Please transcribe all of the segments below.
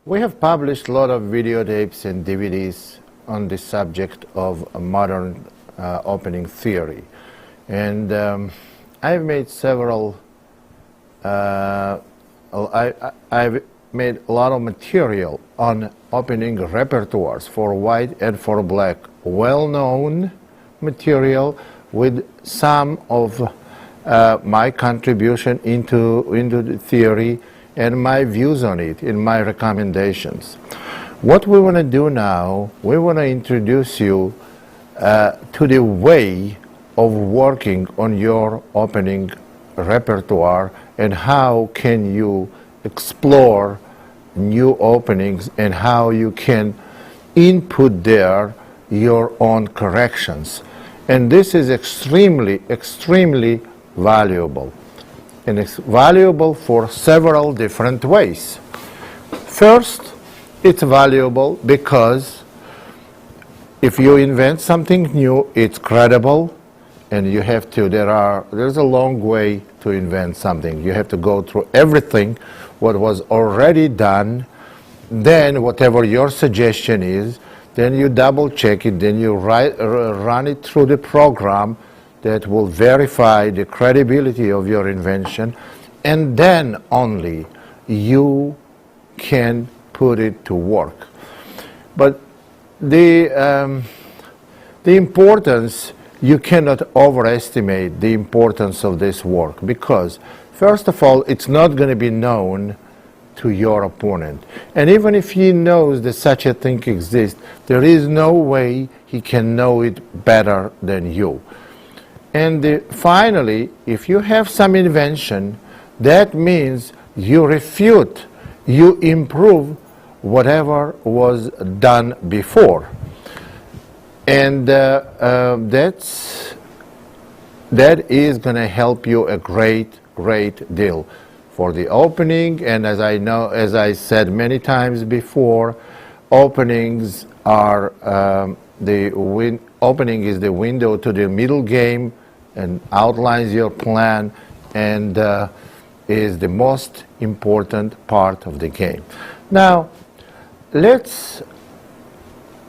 We have published a lot of videotapes and DVDs on the subject of modern opening theory, and I've made several. I've made a lot of material on opening repertoires for white and for black, well-known material with some of my contribution into the theory and my views on it in my recommendations. What we want to do now, we want to introduce you to the way of working on your opening repertoire and how can you explore new openings and how you can input there your own corrections. And this is extremely valuable. And it's valuable for several different ways. First, it's valuable because if you invent something new, it's credible, and you have to, there's a long way to invent something. You have to go through everything, what was already done, then whatever your suggestion is, then you double check it, then you run it through the program that will verify the credibility of your invention, and then only you can put it to work. But the importance, you cannot overestimate the importance of this work, because first of all, it's not going to be known to your opponent. And even if he knows that such a thing exists, there is no way he can know it better than you. And finally, if you have some invention, that means you refute, you improve whatever was done before. And that is going to help you a great deal for the opening. And as I said many times before, openings are opening is the window to the middle game and outlines your plan, and is the most important part of the game. Now, let's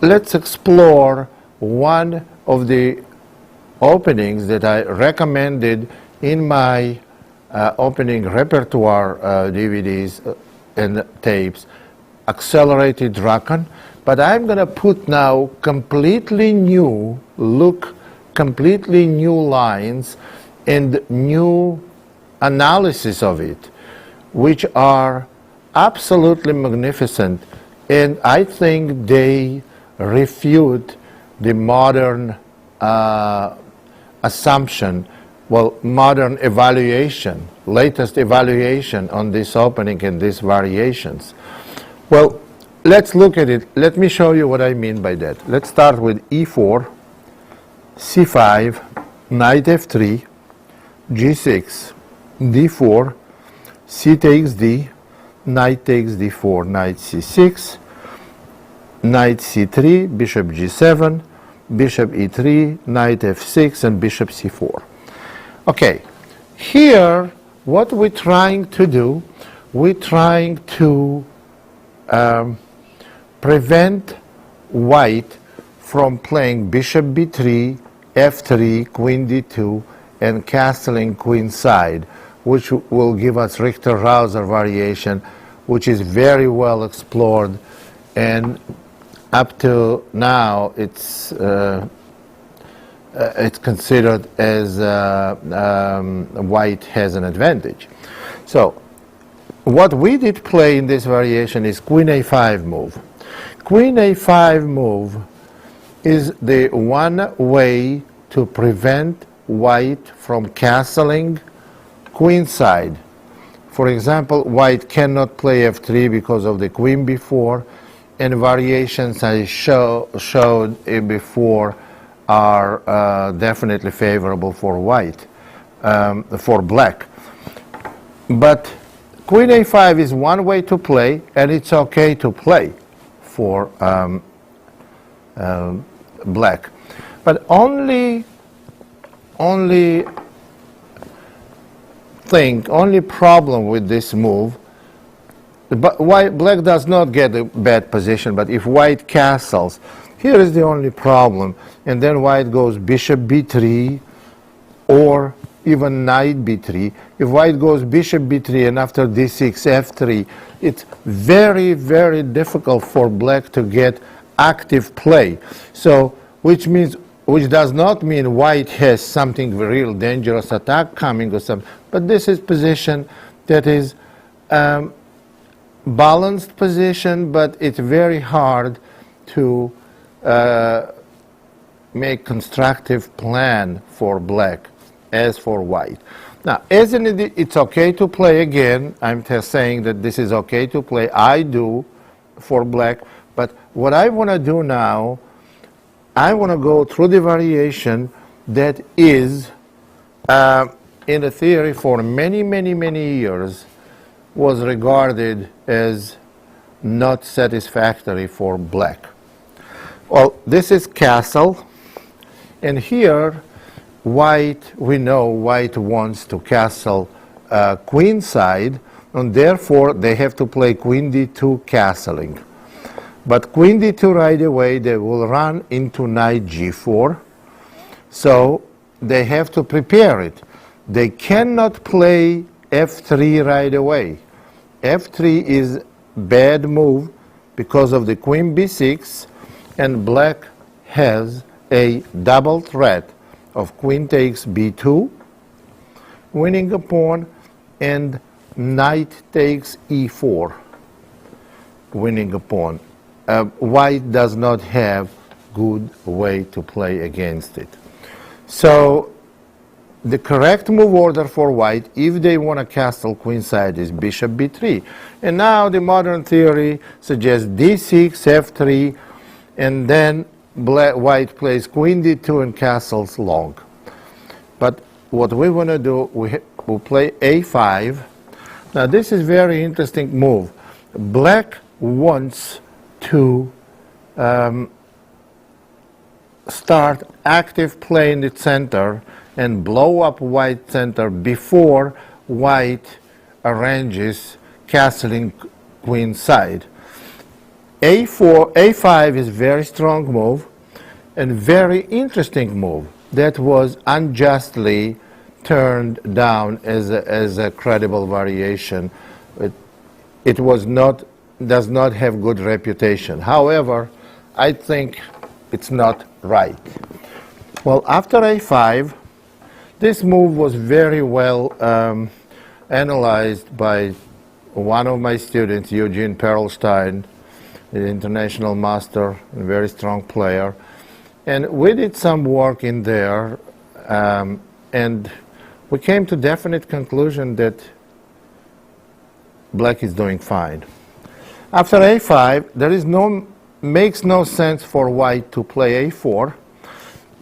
explore one of the openings that I recommended in my opening repertoire DVDs and tapes, Accelerated Draken. But I'm going to put now completely new look, completely new lines and new analysis of it, which are absolutely magnificent, and I think they refute the modern assumption, well, modern evaluation, latest evaluation on this opening and these variations. Well, let's look at it. Let me show you what I mean by that. Let's start with e4, c5, knight f3, g6, d4, c takes d, knight takes d4, knight c6, knight c3, bishop g7, bishop e3, knight f6, and bishop c4. Okay, here what we're trying to do, we're trying to prevent white from playing bishop b3, f3, queen d2, and castling queen side, which will give us Richter-Rauser variation, which is very well explored, and up to now it's considered as white has an advantage. So what we did play in this variation is queen a5 move. Queen a5 move is the one way to prevent white from castling queenside. For example, white cannot play f3 because of the queen before, and variations I showed before are definitely favorable for white, for black. But queen a5 is one way to play, and it's okay to play for black. But only problem with this move but black does not get a bad position, but if white castles, here is the only problem, and then white goes bishop b3 or even knight b3. If white goes bishop b3 and after d6 f3, it's very, very difficult for black to get active play. So, which does not mean white has something real dangerous attack coming or something, but this is position that is balanced position, but it's very hard to make constructive plan for black as for white. Now, isn't it, it's okay to play again. I'm just saying that this is okay to play. I do for black, but what I want to do now, I want to go through the variation that is in the theory for many, many, many years was regarded as not satisfactory for black. Well, this is castle, and here white, we know white wants to castle queen side, and therefore they have to play queen d2 castling. But queen d2 right away, they will run into knight g4, so they have to prepare it. They cannot play f3 right away. f3 is bad move because of the queen b6, and black has a double threat of queen takes b2, winning a pawn, and knight takes e4, winning a pawn. White does not have good way to play against it. So the correct move order for white, if they want to castle queenside, is bishop b3. And now the modern theory suggests d6, f3, and then white plays queen d2 and castles long. But what we want to do, we'll play a5. Now this is very interesting move. Black wants to start active play in the center and blow up white center before white arranges castling queen side. A5 is very strong move and very interesting move that was unjustly turned down as a credible variation. It was not, does not have good reputation. However, I think it's not right. Well, after a5, this move was very well analyzed by one of my students, Eugene Perelstein, an international master, a very strong player. And we did some work in there, and we came to definite conclusion that black is doing fine. After a5, there is makes no sense for white to play a4,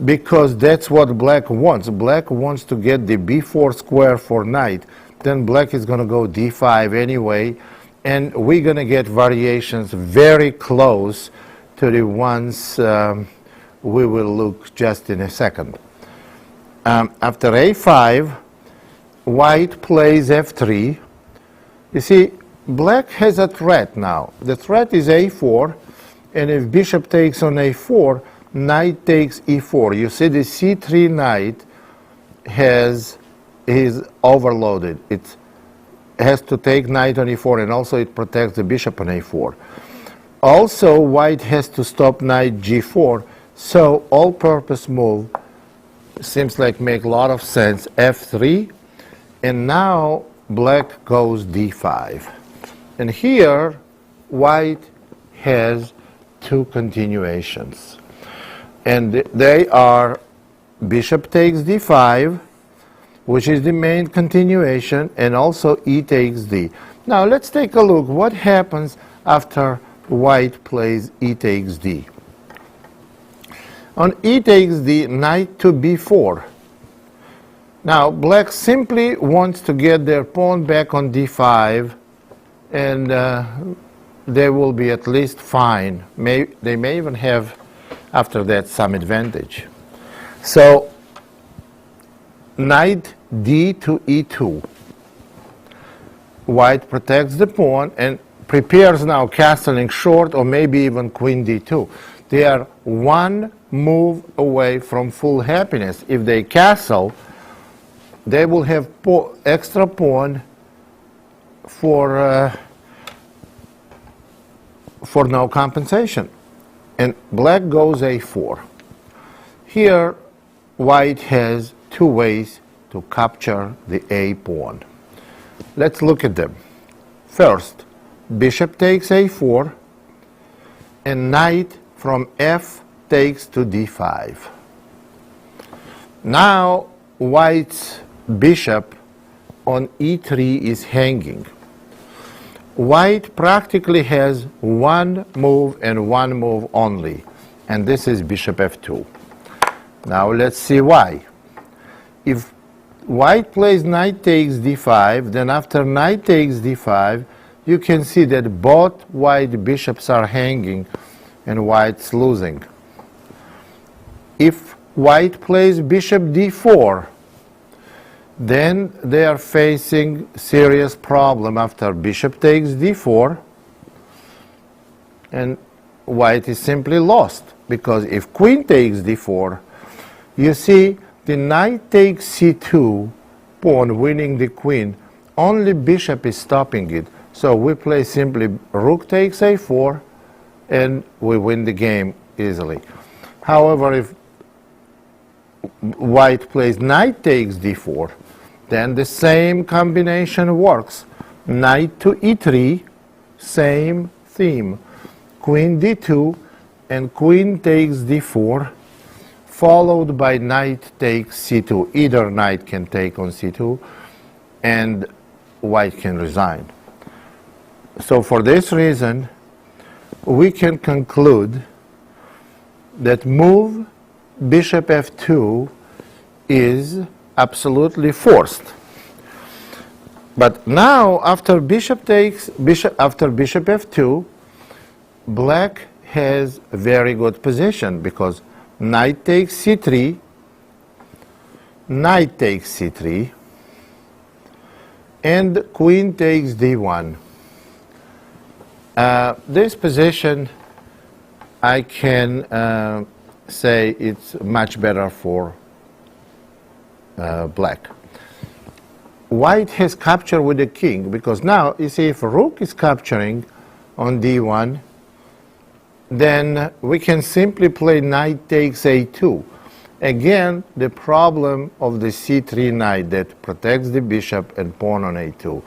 because that's what black wants. Black wants to get the b4 square for knight. Then black is going to go d5 anyway, and we're going to get variations very close to the ones we will look just in a second. After a5, white plays f3. You see, black has a threat now. The threat is a4, and if bishop takes on a4, knight takes e4. You see the c3 knight is overloaded. It has to take knight on e4, and also it protects the bishop on a4. Also, white has to stop knight g4, so all-purpose move seems like make a lot of sense. f3, and now black goes d5. And here, white has two continuations. And they are bishop takes d5, which is the main continuation, and also e takes d. Now let's take a look what happens after white plays e takes d. On e takes d, knight to b4. Now black simply wants to get their pawn back on d5, and they will be at least fine. They may even have after that some advantage. So knight d to e2. White protects the pawn and prepares now castling short, or maybe even queen d2. They are one move away from full happiness. If they castle, they will have extra pawn for no compensation. And black goes a4. Here, white has two ways to capture the a pawn. Let's look at them. First, bishop takes a4, and knight from f takes to d5. Now, white's bishop on e3 is hanging. White practically has one move and one move only, and this is bishop f2. Now let's see why. If white plays knight takes d5, then after knight takes d5, you can see that both white bishops are hanging and white's losing. If white plays bishop d4, then they are facing serious problem after bishop takes d4, and white is simply lost, because if queen takes d4, you see the knight takes c2, pawn winning the queen, only bishop is stopping it. So we play simply rook takes a4, and we win the game easily. However, if white plays knight takes d4, then the same combination works. Knight to e3, same theme. Queen d2 and queen takes d4, followed by knight takes c2. Either knight can take on c2, and white can resign. So for this reason, we can conclude that move bishop f2 is absolutely forced. But now, after bishop f2, black has a very good position, because knight takes c3, knight takes c3, and queen takes d1. This position, I can say it's much better for black. White has captured with the king, because now, you see, if rook is capturing on d1, then we can simply play knight takes a2. Again, the problem of the c3 knight that protects the bishop and pawn on a2.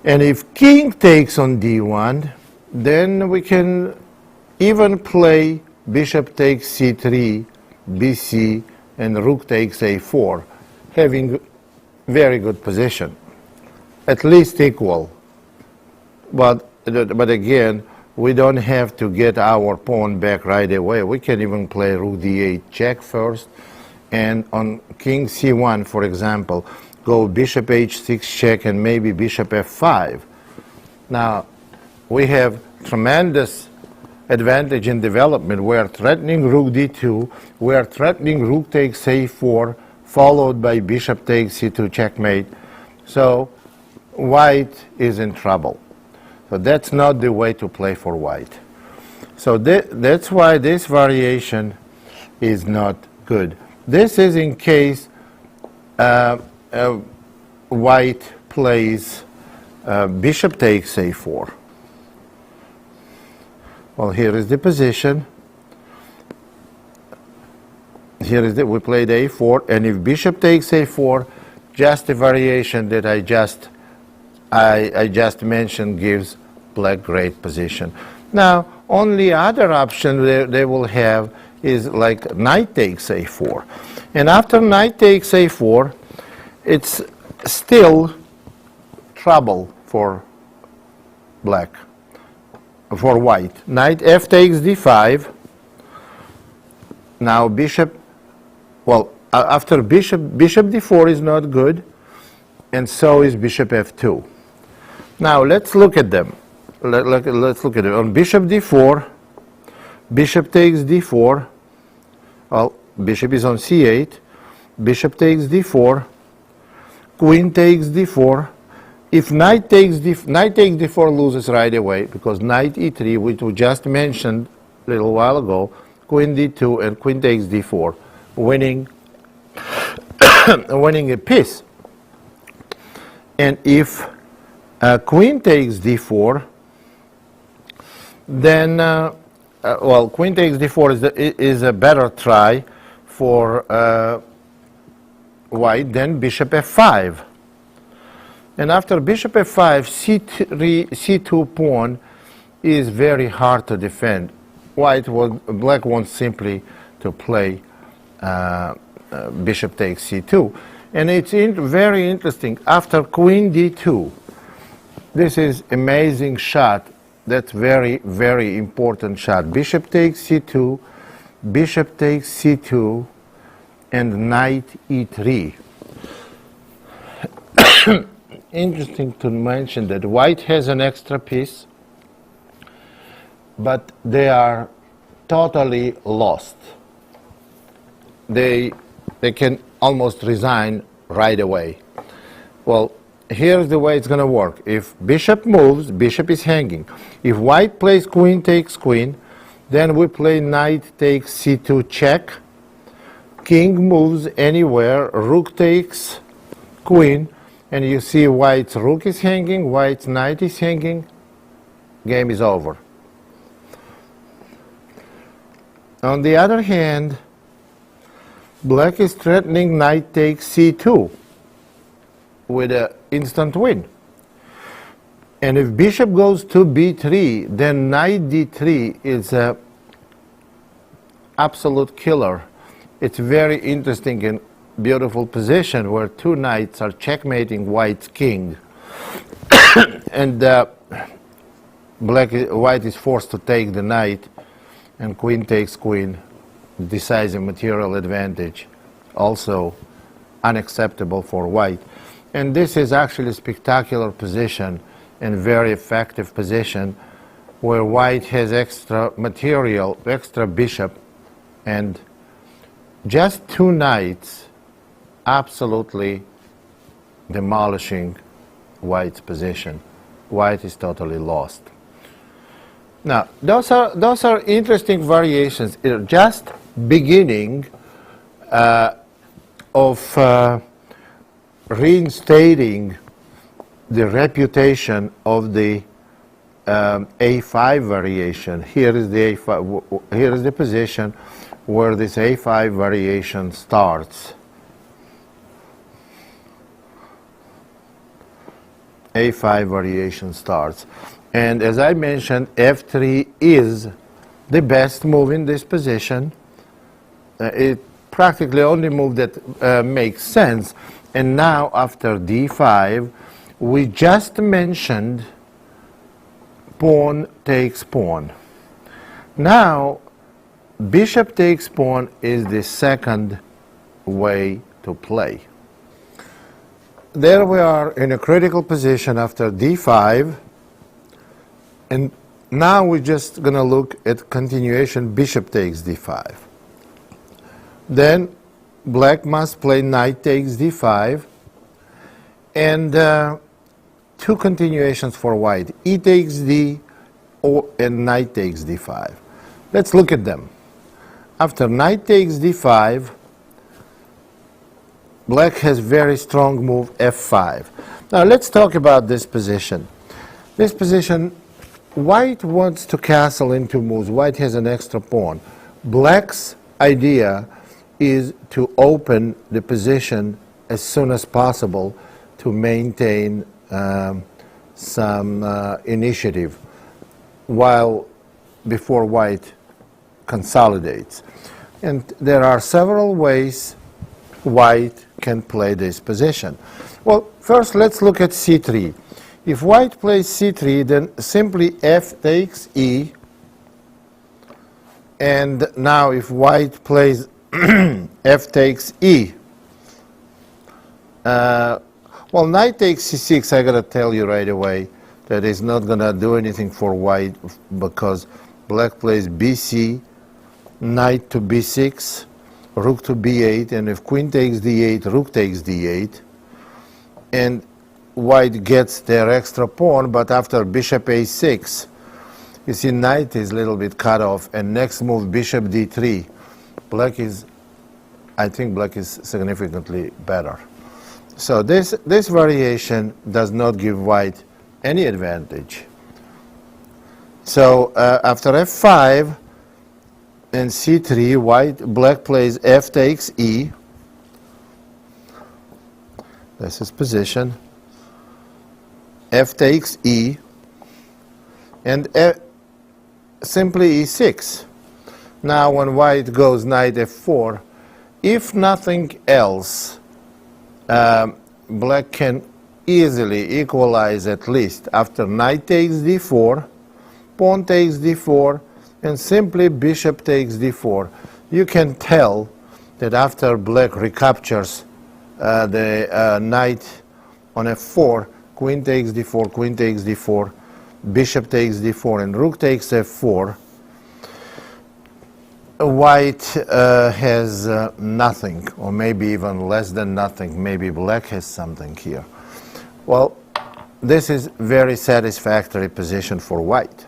And if king takes on d1, then we can even play bishop takes c3, bc, and rook takes a4, having very good position, at least equal. But again, we don't have to get our pawn back right away. We can even play rook d8 check first, and on king c1, for example, go bishop h6 check and maybe bishop f5. Now, we have tremendous advantage in development. We are threatening rook d2, we are threatening rook takes a4, followed by bishop takes c2 checkmate. So white is in trouble. So that's not the way to play for white. So that's why this variation is not good. This is in case white plays bishop takes a4. Well, here is the position. Here is we played a4, and if bishop takes a4, just the variation that I just mentioned gives black great position. Now, only other option they will have is like knight takes a4. And after knight takes a4, it's still trouble for black, for white. Knight f takes d5. Now bishop, well, after bishop d4 is not good, and so is bishop f2. Now let's look at them. Let's look at it. On bishop d4, bishop takes d4. Well, bishop is on c8. Bishop takes d4. Queen takes d4. If knight takes d4 loses right away, because knight e3, which we just mentioned a little while ago, queen d2 and queen takes d4, winning winning a piece. And if queen takes d4, then well, queen takes d4 is a better try for white than bishop f5. And after bishop f5, c2 pawn is very hard to defend. Black wants simply to play bishop takes c2. And it's very interesting. After queen d2, this is amazing shot. That's very, very important shot. Bishop takes c2, bishop takes c2, and knight e3. Interesting to mention that white has an extra piece, but they are totally lost. They can almost resign right away. Well, here's the way it's going to work. If bishop moves, bishop is hanging. If white plays queen takes queen, then we play knight takes c2 check. King moves anywhere, rook takes queen, and you see white's rook is hanging, white's knight is hanging, game is over. On the other hand, black is threatening knight takes c2 with an instant win. And if bishop goes to b3, then knight d3 is an absolute killer. It's very interesting and beautiful position where two knights are checkmating white's king. And white is forced to take the knight, and queen takes queen, decisive material advantage, also unacceptable for white. And this is actually a spectacular position and very effective position where white has extra material, extra bishop, and just two knights absolutely demolishing white's position. White is totally lost. Now, those are interesting variations. They're just beginning of reinstating the reputation of the A5 variation. Here is the A5. Here is the position where this A5 variation starts. A5 variation starts. And as I mentioned, F3 is the best move in this position. It practically only move that makes sense. And now after D5, we just mentioned pawn takes pawn. Now, bishop takes pawn is the second way to play. There we are in a critical position after D5. And now we're just going to look at continuation bishop takes d5. Then black must play knight takes d5. And two continuations for white. E takes d and knight takes d5. Let's look at them. After knight takes d5, black has very strong move f5. Now let's talk about this position. This position, white wants to castle into moves. White has an extra pawn. Black's idea is to open the position as soon as possible to maintain some initiative before white consolidates. And there are several ways white can play this position. Well, first let's look at c3. If white plays c3, then simply f takes e. And now if white plays f takes e, well, knight takes c6, I gotta tell you right away that is not gonna do anything for white because black plays bc, knight to b6, rook to b8, and if queen takes d8, rook takes d8. And white gets their extra pawn, but after bishop a6, you see knight is a little bit cut off, and next move bishop d3. I think black is significantly better. So this variation does not give white any advantage. So after f5 and c3, black plays f takes e. This is position. F takes e, and simply e6. Now when white goes knight f4, if nothing else, black can easily equalize at least after knight takes d4, pawn takes d4, and simply bishop takes d4. You can tell that after black recaptures the knight on f4, queen takes d4, queen takes d4, bishop takes d4, and rook takes f4, white has nothing, or maybe even less than nothing. Maybe black has something here. Well, this is very satisfactory position for white.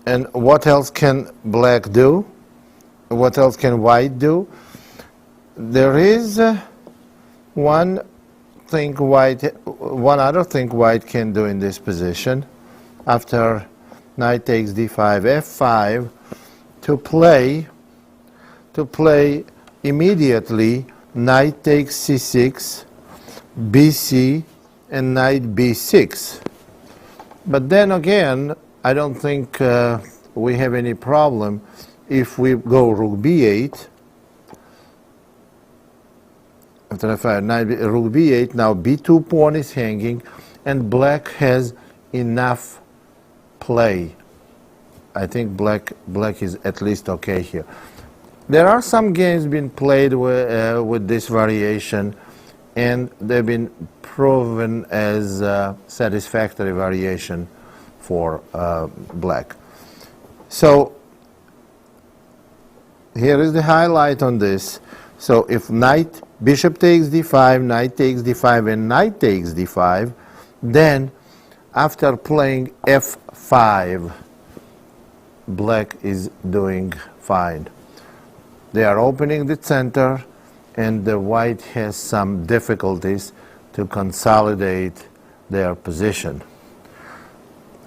And what else can black do? What else can white do? There is one other thing white can do in this position after knight takes d5, f5, to play immediately knight takes c6, bc, and knight b6. But then again, I don't think we have any problem if we go rook b8. After f5, knight rook b8, now b2 pawn is hanging, and black has enough play. I think black is at least okay here. There are some games being played with this variation, and they've been proven as satisfactory variation for black. So here is the highlight on this. So if bishop takes d5, knight takes d5, and knight takes d5, then after playing f5, black is doing fine. They are opening the center, and the white has some difficulties to consolidate their position.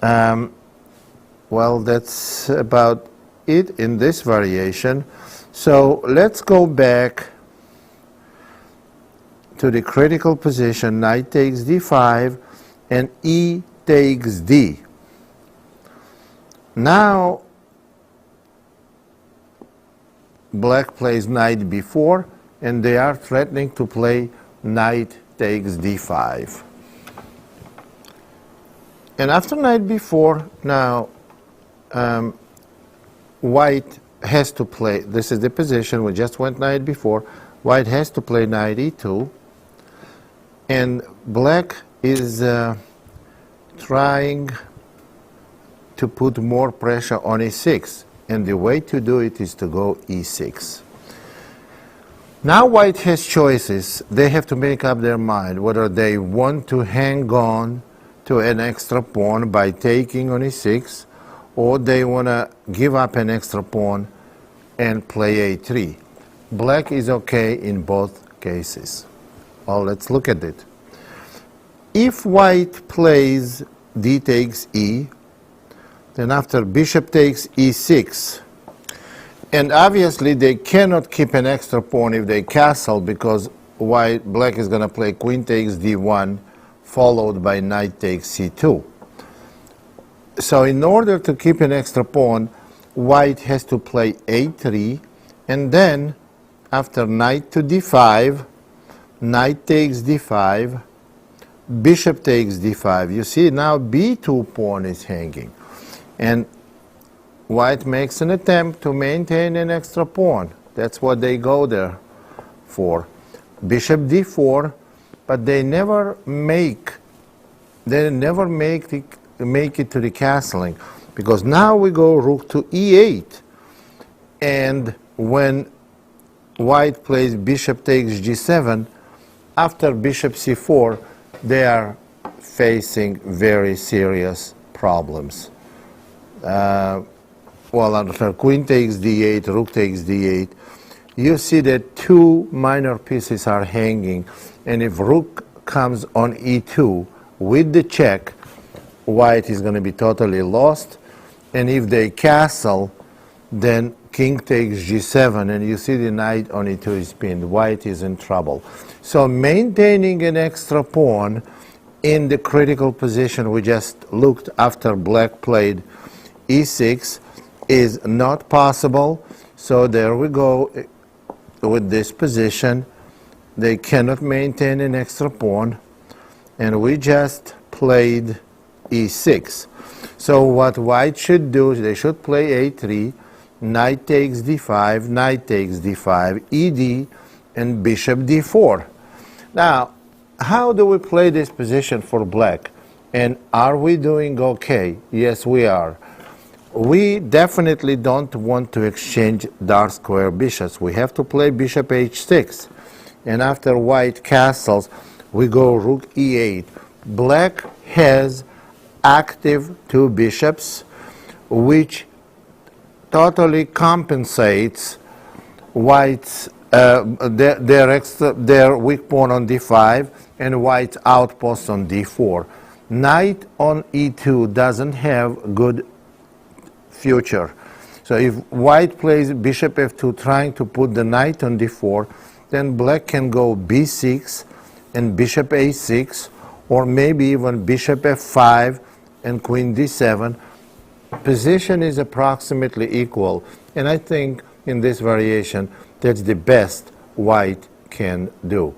Well, that's about it in this variation. So let's go back to the critical position. Knight takes d5 and e takes d. Now black plays knight b4, and they are threatening to play knight takes d5. And after knight b4, now white has to play, this is the position, we just went knight b4, white has to play knight e2, and black is trying to put more pressure on e6, and the way to do it is to go e6. Now white has choices. They have to make up their mind whether they want to hang on to an extra pawn by taking on e6, or they want to give up an extra pawn and play a3. Black is okay in both cases. Well, let's look at it. If white plays d takes e, then after bishop takes e6, and obviously they cannot keep an extra pawn if they castle, because black is going to play queen takes d1 followed by knight takes c2. So in order to keep an extra pawn, white has to play a3, and then after knight to d5, knight takes d5, bishop takes d5. You see now b2 pawn is hanging, and white makes an attempt to maintain an extra pawn. That's what they go there for. Bishop d4, but they never make it to the castling, because now we go rook to e8, and when white plays bishop takes g7, after bishop c4, they are facing very serious problems. Well, after queen takes d8, rook takes d8, you see that two minor pieces are hanging, and if rook comes on e2 with the check, white is going to be totally lost. And if they castle, then king takes g7, and you see the knight on e2 is pinned. White is in trouble. So maintaining an extra pawn in the critical position we just looked after black played e6 is not possible. So there we go with this position. They cannot maintain an extra pawn, and we just played e6. So what white should do is they should play a3, knight takes d5, knight takes d5, ed, and bishop d4. Now, how do we play this position for black? And are we doing okay? Yes, we are. We definitely don't want to exchange dark square bishops. We have to play bishop h6. And after white castles, we go rook e8. Black has active two bishops, which totally compensates white's their weak pawn on d5 and white's outpost on d4. Knight on e2 doesn't have good future. So if white plays bishop f2 trying to put the knight on d4, then black can go b6 and bishop a6, or maybe even bishop f5 and queen d7. Position is approximately equal, and I think in this variation that's the best white can do.